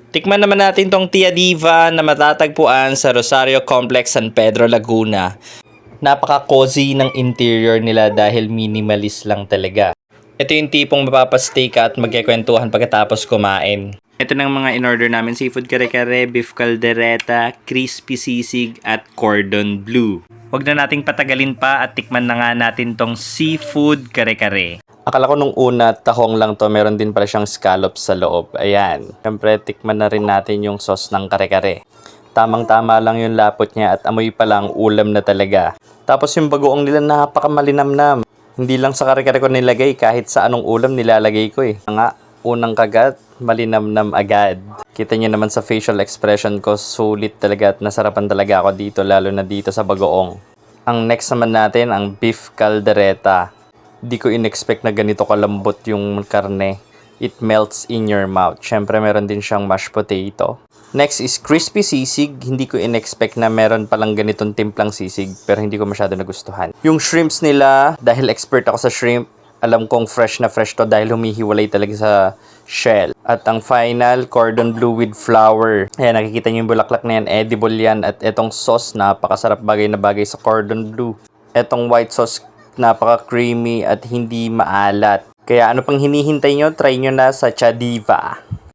Tikman naman natin tong Tia Diva na matatagpuan sa Rosario Complex, San Pedro, Laguna. Napaka-cozy ng interior nila dahil minimalist lang talaga. Ito yung tipong mapapastay ka at magkikwentuhan pagkatapos kumain. Ito ng mga in-order namin: seafood kare-kare, beef caldereta, crispy sisig at cordon bleu. Huwag na nating patagalin pa at tikman na nga natin tong seafood kare-kare. Akala ko nung una, tahong lang to. Meron din pala siyang scallops sa loob. Ayan. Siyempre, tikman na rin natin yung sauce ng kare-kare. Tamang-tama lang yung lapot niya at amoy pa lang, ulam na talaga. Tapos yung bagoong nila napakamalinamnam. Hindi lang sa kare-kare ko nilagay, kahit sa anong ulam nilalagay ko eh. Nga, unang kagat, malinamnam agad. Kita niyo naman sa facial expression ko, sulit talaga at nasarapan talaga ako dito, lalo na dito sa bagoong. Ang next naman natin, ang beef caldereta. Di ko in-expect na ganito kalambot yung karne. It melts in your mouth. Syempre meron din siyang mashed potato. Next is crispy sisig. Hindi ko in-expect na meron palang ganitong timplang sisig, pero hindi ko masyado nagustuhan. Yung shrimps nila, dahil expert ako sa shrimp, alam kong fresh na fresh to dahil humihiwalay talaga sa shell. At ang final, cordon bleu with flour. Ayan, nakikita niyo yung bulaklak na yan. Edible yan. At etong sauce, napakasarap, bagay na bagay sa cordon bleu. Etong white sauce, napaka-creamy at hindi maalat. Kaya ano pang hinihintay nyo? Try nyo na sa Tia Diva.